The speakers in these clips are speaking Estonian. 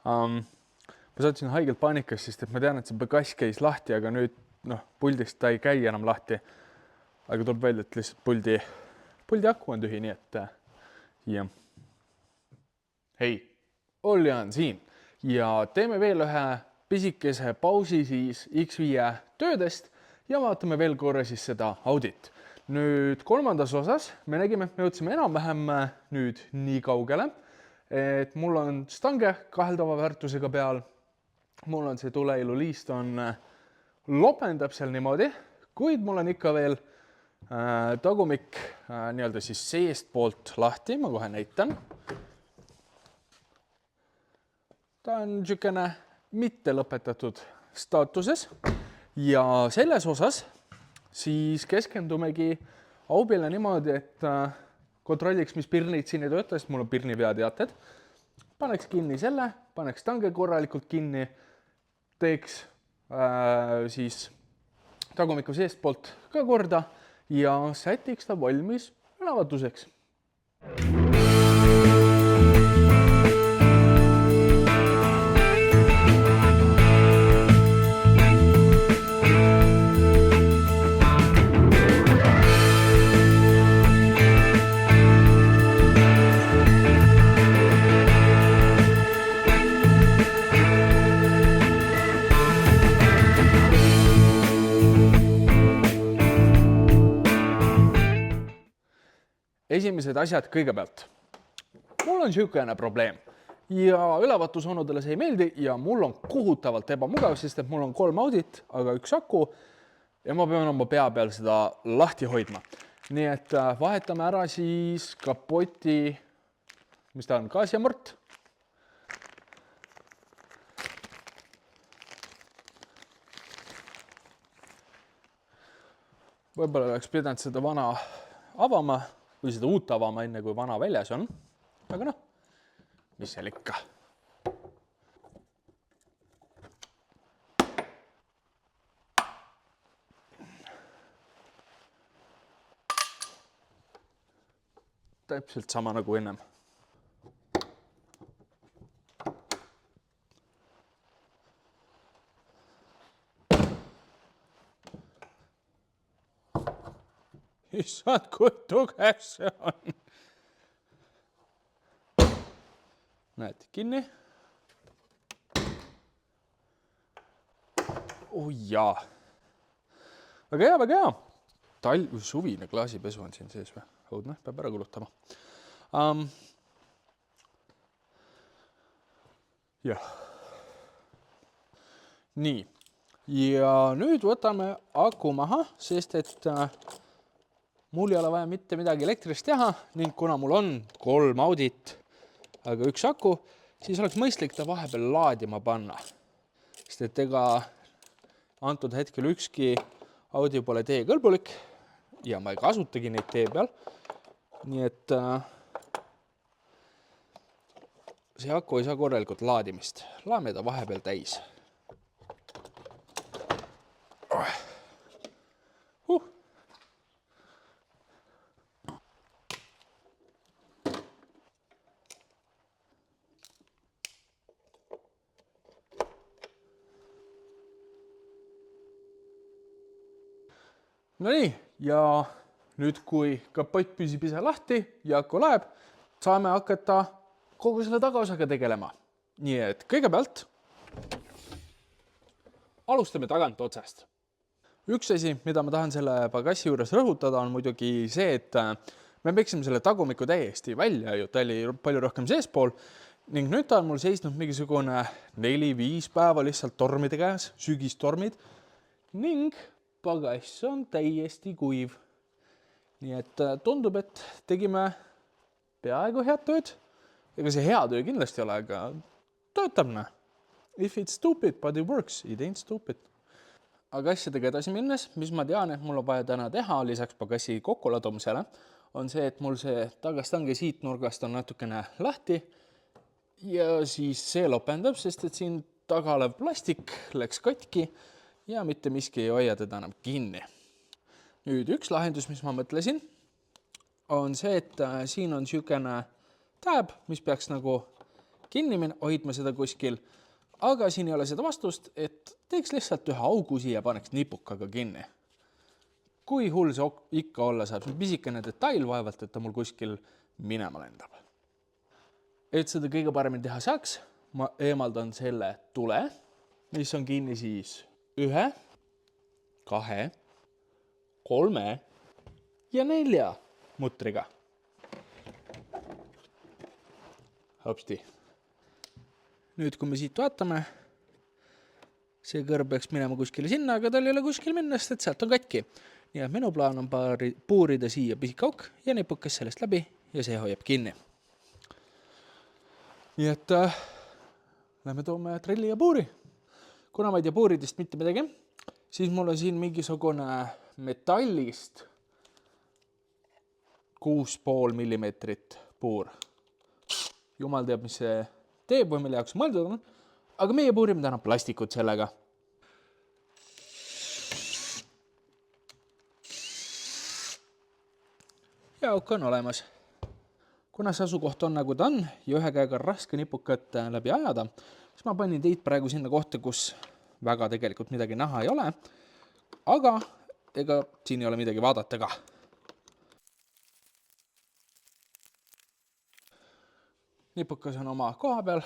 Ma sattusin haigelt paanikas, sest et ma tean, et see bagass käis lahti, aga nüüd puldist ta ei käi enam lahti. Aga tuleb välja, et lihtsalt puldi aku on tühi, nii et jah. Hei, Olli on siin ja teeme veel ühe pisikese pausi siis X5 töödest ja vaatame veel korra siis seda audit. Nüüd kolmandas osas me nägime, et me jõudsime enam-vähem nüüd nii kaugele, et mul on stange kaheldava väärtusega peal. Mul on see tuleiluliist lopendab seal niimoodi, kuid mul on ikka veel tagumik nii-öelda siis seest poolt lahti, ma kohe näitan. Ta on niisugune mitte lõpetatud staatuses ja selles osas siis keskendumegi aubile niimoodi, et kontrolliks, mis pirnid siin ei tööta, sest mul on pirni veateated. Paneks kinni selle, paneks tange korralikult kinni, teeks siis tagumiku seest poolt ka korda ja sätiks ta valmis ülevaatuseks. Esimesed asjad kõigepealt. Mul on niisugune probleem ja ülevaatusonudele see ei meeldi ja mul on kohutavalt ebamugav, sest et mul on 3 audit, aga 1 aku ja ma pean oma pea peal seda lahti hoidma. Nii et vahetame ära siis kapoti, mis ta on, gaasiamort. Võib-olla oleks pidanud seda vana avama või seda uut avama enne, kui vana väljas on. Aga mis seal ikka. Täpselt sama nagu ennem. Issand, kui tugev see on. Näed, kinni. Jaa. Väga hea, väga hea. Suvine klaasipesu on siin sees või? Õudne, peab ära kulutama. Jah. Nii. Ja nüüd võtame aku maha, sest et mul ei ole vaja mitte midagi elektrist teha ning kuna mul on 3 audit, aga 1 aku, siis oleks mõistlik ta vahepeal laadima panna. Sest et ega antud hetkel ükski audi pole tee kõlbulik ja ma ei kasutagi neid tee peal. Nii et see aku ei saa korralikult laadimist. Laame ta vahepeal täis. No nii, ja nüüd kui kapott püsib ise lahti ja aku läheb, saame hakata kogu selle tagaosaga tegelema. Nii et kõigepealt alustame tagant otsast. Üks asi, mida ma tahan selle bagassi juures rõhutada, on muidugi see, et me peaksime selle tagumiku täiesti välja ju, ta oli palju rohkem seespool ning nüüd ta on mul seisnud mingisugune 4-5 päeva lihtsalt tormide käes, sügistormid ning bagass on täiesti kuiv. Nii et tundub, et tegime peaaegu head tööd. Ega see hea töö kindlasti ei ole, aga töötab. If it's stupid, but it works, it ain't stupid. Aga asjadega edasi minnes, mis ma tean, et mul on vaja täna teha, lisaks bagassi kokkuladumisele, on see, et mul see tagastange siit nurgast on natukene lahti ja siis see lopendab, sest et siin taga olev plastik läks katki ja mitte miski ei hoia teda enam kinni. Nüüd üks lahendus, mis ma mõtlesin, on see, et siin on niisugune tääb, mis peaks nagu kinni hoidma seda kuskil, aga siin ei ole seda vastust, et teeks lihtsalt ühe augu siia ja paneks nipukaga kinni. Kui hull see ikka olla saab, see on pisikene detail vaevalt, et ta mul kuskil minema lendab. Et seda kõige paremini teha saaks, ma eemaldan selle tule, mis on kinni siis 1, 2, 3 ja 4 mutriga. Hopsti. Nüüd, kui me siit vaatame, see kõrb peaks minema kuskile sinna, aga tal ei ole kuskil minna, sest et sealt on katki. Nii et minu plaan on puurida siia pisikauk ja nipukas sellest läbi ja see hoiab kinni. Nii et lähme toome trilli ja puuri. Kuna ma ei tea puuridest mitte midagi, siis mul on siin mingisugune metallist 6,5 millimeetrit puur. Jumal teab, mis see teeb või mille jaoks mõeldud on, aga meie puurime täna plastikut sellega. Ja auk on olemas. Kuna see asukoht on nagu ta on ja ühe käega raske nipukat läbi ajada, siis ma panin teid praegu sinna kohta, kus väga tegelikult midagi näha ei ole, aga ega siin ei ole midagi vaadata ka. Nipukas on oma koha peal,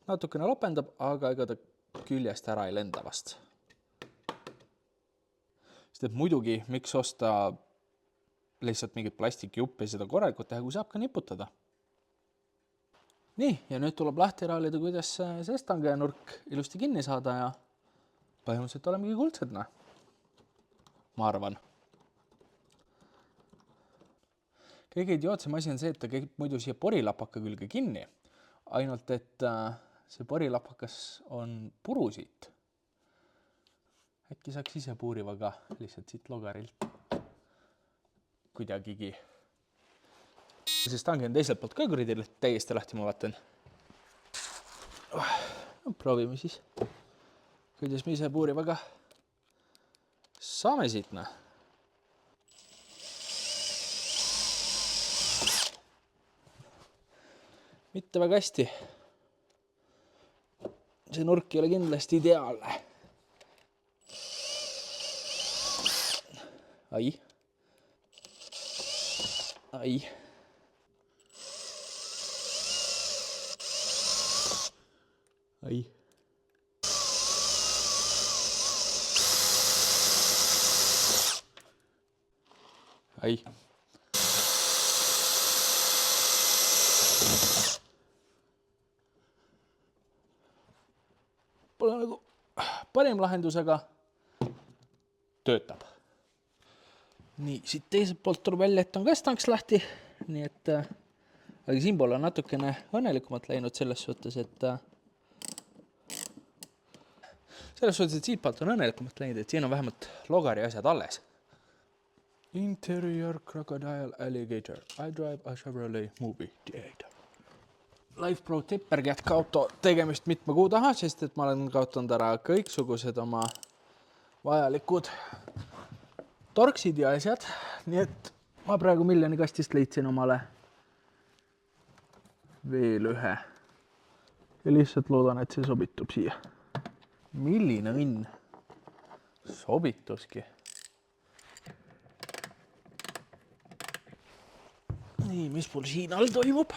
natukene lopendab, aga ega ta küljest ära ei lenda vast. Sest et muidugi, miks osta lihtsalt mingit plastikjuppi ja seda korralikult teha, kui saab ka niputada. Nii, ja nüüd tuleb lahti raalida, kuidas see stange nurk ilusti kinni saada ja põhimõtteliselt olemegi kuldsed, ma arvan. Kõige idiootsem asi on see, et ta käib muidu siia porilapaka külge kinni, ainult et see porilapakas on puru siit. Äkki saaks ise puuriva ka lihtsalt siit logarilt kuidagigi. See stangi on teiselt poolt ka kuridi täiesti lahti, ma vaatan. No, proovime siis, kuidas me ise puurivaga saame siit. Mitte väga hästi. See nurk ei ole kindlasti ideaalne. Ai. Ai. Ai. Ai. Pole nagu parim lahendus, aga töötab. Nii, siit teiselt poolt tuleb välja, et on ka stanks lahti, nii et aga siin poole on natukene õnnelikumalt läinud selles suhtes, et siit poolt on õnnelikumalt läinud, et siin on vähemalt logari asjad alles. Interior Crocodile Alligator. I drive a Chevrolet movie theater. Life Pro Tipper jätka auto tegemist mitme kuu taha, sest et ma olen kaotanud ära kõiksugused oma vajalikud torksid ja asjad. Nii et ma praegu miljoni kastist leidsin omale veel ühe. Ja lihtsalt loodan, et see sobitub siia. Milline õnn sobituski. Nii, mis mul siin all toimub?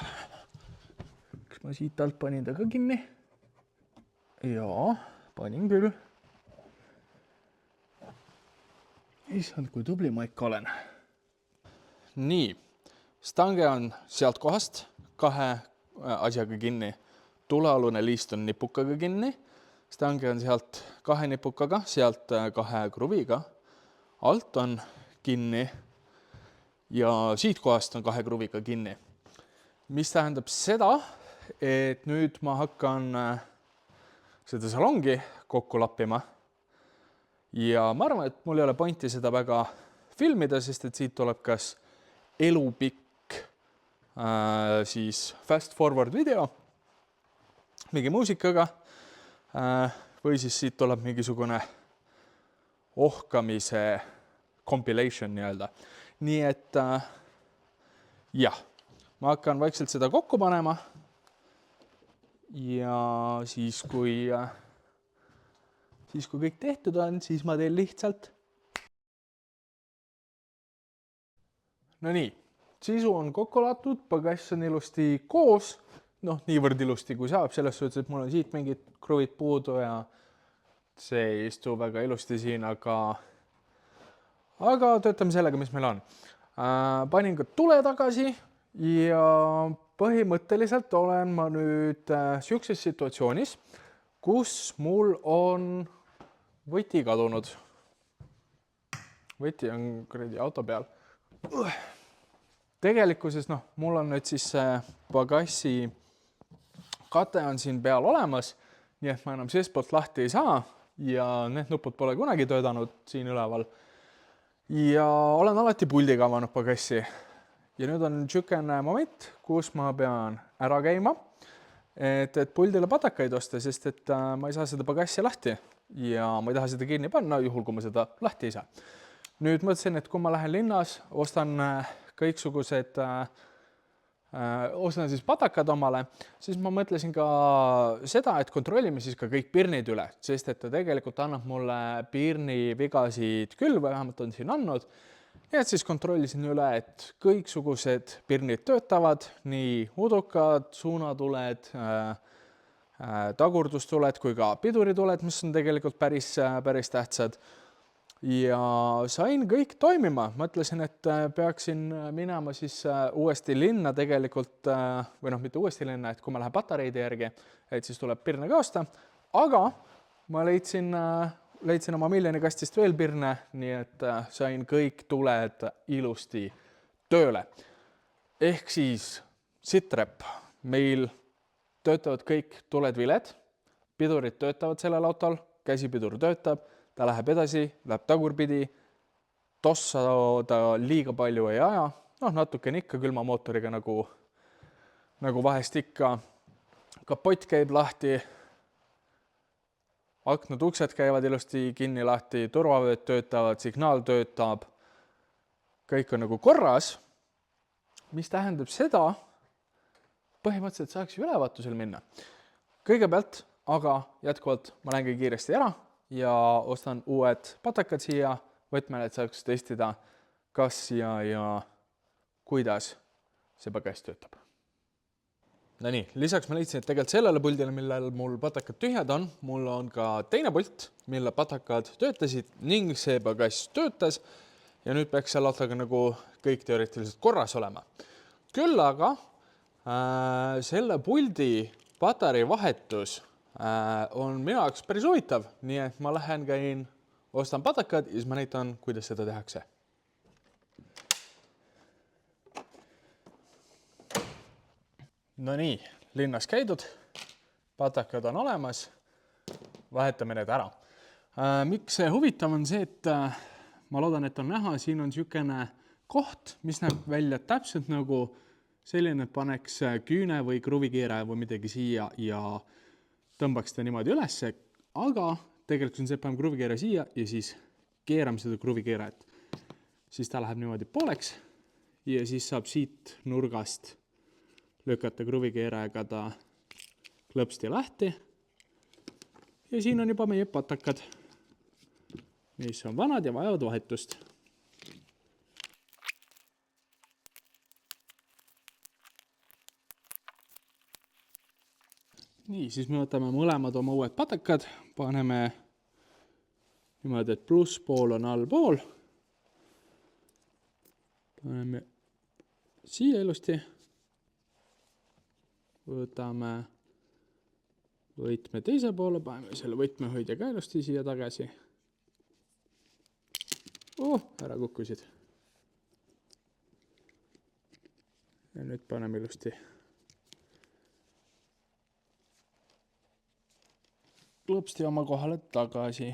Kas ma siit alt panin ta ka kinni? Jaa, panin küll. Issand, kui tubli ma ikka olen. Nii, stange on sealt kohast 2 asjaga kinni. Tulealune liist on nipukaga kinni. Stange on sealt 2 nipukaga, sealt 2 kruviga. Alt on kinni ja siit kohast on 2 kruviga kinni. Mis tähendab seda, et nüüd ma hakkan seda salongi kokku lappima. Ja ma arvan, et mul ei ole pointi seda väga filmida, sest et siit tuleb kas elupikk siis fast forward video mingi muusikaga või siis siit tuleb mingisugune ohkamise compilation nii-öelda. Nii et jah, ma hakkan vaikselt seda kokku panema ja siis kui kõik tehtud on, siis ma teen lihtsalt. No nii, sisu on kokku laotud, pagass on ilusti koos, noh, niivõrd ilusti kui saab, selles suhtes, et mul on siit mingid kruvid puudu ja see ei istu väga ilusti siin, aga töötame sellega, mis meil on. Panin ka tule tagasi ja põhimõtteliselt olen ma nüüd siukses situatsioonis, kus mul on võti kadunud. Võti on kuradi auto peal. Tegelikkuses, noh, mul on nüüd siis pagassi kate on siin peal olemas, nii et ma enam seestpoolt lahti ei saa ja need nupud pole kunagi töötanud siin üleval. Ja olen alati puldiga avanud pagassi. Ja nüüd on niisugune moment, kus ma pean ära käima, et puldile patakaid osta, sest et ma ei saa seda pagassi lahti ja ma ei taha seda kinni panna, juhul kui ma seda lahti ei saa. Nüüd mõtlesin, et kui ma lähen linnas, ostan kõiksugused ostan siis patakad omale, siis ma mõtlesin ka seda, et kontrollime siis ka kõik pirnid üle, sest et ta tegelikult annab mulle pirni vigasid küll, või vähemalt on siin andnud. Ja et siis kontrollisin üle, et kõiksugused pirnid töötavad, nii udukad, suunatuled, tagurdustuled kui ka pidurituled, mis on tegelikult päris tähtsad. Ja sain kõik toimima. Mõtlesin, et peaksin minema siis uuesti linna tegelikult, või noh, mitte uuesti linna, et kui ma lähen patareide järgi, et siis tuleb pirne ka osta. Aga ma leidsin oma miljonikastist veel pirne, nii et sain kõik tuled ilusti tööle. Ehk siis sitrep. Meil töötavad kõik tuled-viled, pidurid töötavad sellel autol, käsipidur töötab, ta läheb edasi, läheb tagurpidi, tossa ta liiga palju ei aja, noh, natukene ikka külma mootoriga nagu vahest ikka, kapott käib lahti, aknad, uksed käivad ilusti kinni lahti, turvavööd töötavad, signaal töötab, kõik on nagu korras, mis tähendab seda, põhimõtteliselt saaks ülevaatusel minna. Kõigepealt, aga jätkuvalt ma lähen kiiresti ära ja ostan uued patakad siia võtmele, et saaks testida, kas ja kuidas see pagass töötab. No nii, lisaks ma leidsin, et tegelikult sellele puldile, millel mul patakad tühjad on, mul on ka teine pult, mille patakad töötasid ning see pagass töötas ja nüüd peaks seal autoga nagu kõik teoreetiliselt korras olema. Küll aga selle puldi patarei vahetus on minu jaoks päris huvitav, nii et ma käin, ostan patakad ja siis ma näitan, kuidas seda tehakse. No nii, linnas käidud, patakad on olemas, vahetame need ära. Miks see huvitav on see, et ma loodan, et on näha, siin on niisugune koht, mis näeb välja täpselt nagu selline, et paneks küüne või kruvikeere või midagi siia ja tõmbaks ta niimoodi ülesse, aga tegelikult on see, et paneme kruvikeere siia ja siis keerame seda kruvikeeret. Siis ta läheb niimoodi pooleks ja siis saab siit nurgast lükata kruvikeerega ta klõpsti lahti. Ja siin on juba meie patakad, mis on vanad ja vajavad vahetust. Nii, siis me võtame mõlemad oma uued patakad, paneme niimoodi, et plusspool on allpool. Paneme siia ilusti. Võtame võtme teise poole, paneme selle võtmehoidja ka ilusti siia tagasi. Ära kukkusid. Ja nüüd paneme ilusti klõpsti oma kohale tagasi.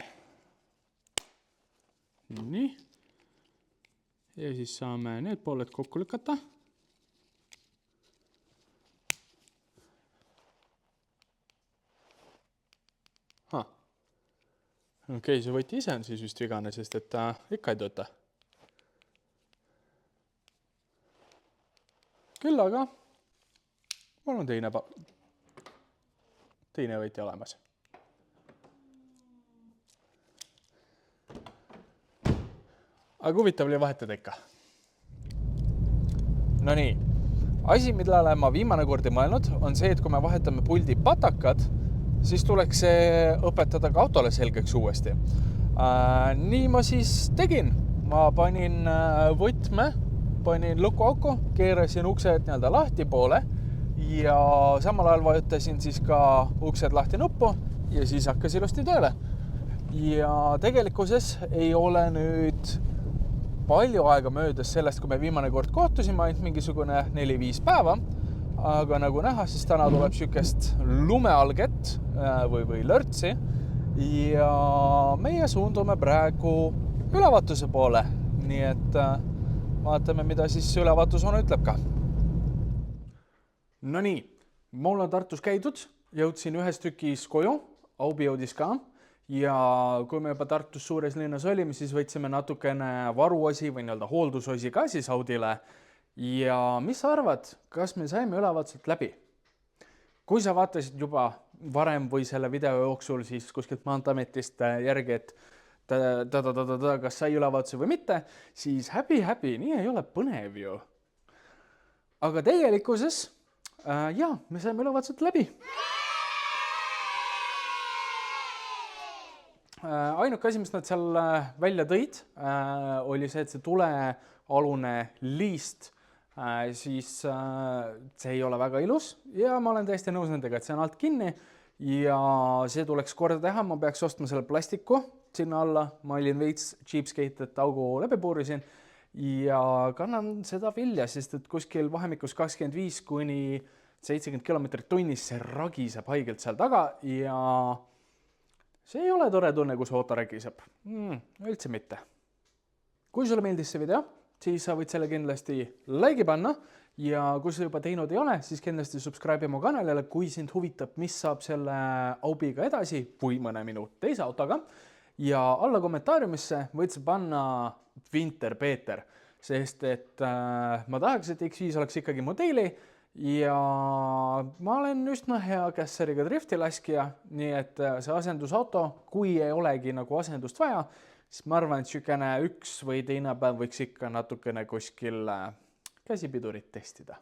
Nii. Ja siis saame need pooled kokku lükata. Okei, see võti ise on siis vist vigane, sest et ta ikka ei tööta. Küll aga mul on teine teine võti olemas. Aga huvitav oli vahetada ikka. No nii, asi, millele ma viimane kord ei mõelnud, on see, et kui me vahetame puldi patakad, siis tuleks see õpetada ka autole selgeks uuesti. Nii ma siis tegin. Ma panin võtme, panin lukuauku, keerasin uksed nii-öelda lahti poole ja samal ajal vajutasin siis ka uksed lahti nuppu ja siis hakkas ilusti tööle. Ja tegelikkuses ei ole nüüd palju aega möödas sellest, kui me viimane kord kohtusime, ainult mingisugune 4-5 päeva. Aga nagu näha, siis täna tuleb sükest lumealget või lörtsi ja meie suundume praegu ülevaatuse poole. Nii et vaatame, mida siis ülevaatushoone ütleb ka. No nii, mul on Tartus käidud, jõudsin ühes tükis koju, Aubi jõudis ka ja kui me juba Tartus suures linnas olime, siis võtsime natukene varuosi või nii-öelda hooldusosi ka siis Audile. Ja mis sa arvad, kas me saime ülevaatuselt läbi? Kui sa vaatasid juba varem või selle video jooksul siis kuskilt Maanteeametist järgi, et kas sai ülevaatuse või mitte, siis häbi, nii ei ole põnev ju. Aga tegelikkuses, me saime ülevaatselt läbi. Ainuke asi, mis nad seal välja tõid, oli see, et see tulealune liist, siis see ei ole väga ilus ja ma olen täiesti nõus nendega, et see on alt kinni ja see tuleks korda teha, ma peaks ostma selle plastiku sinna alla, ma olin veits cheapskate, et augu läbi puurisin ja kannan seda vilja, sest et kuskil vahemikus 25 kuni 70 kilomeetrit tunnis see ragiseb haigelt seal taga ja see ei ole tore tunne, kus auto ragiseb. Üldse mitte. Kui sulle meeldis see video, siis sa võid selle kindlasti like'i panna ja kui sa juba teinud ei ole, siis kindlasti subscribe mu kanalile, kui sind huvitab, mis saab selle Aubiga edasi või mõne minu teise autoga. Ja alla kommentaariumisse võid sa panna Winter Peeter, sest et ma tahaks, et X5 oleks ikkagi modeeli ja ma olen üsna hea kässariga driftilaskija, nii et see asendusauto, kui ei olegi nagu asendust vaja, siis ma arvan, et sükene üks või teine päev võiks ikka natukene kuskil käsipidurit testida.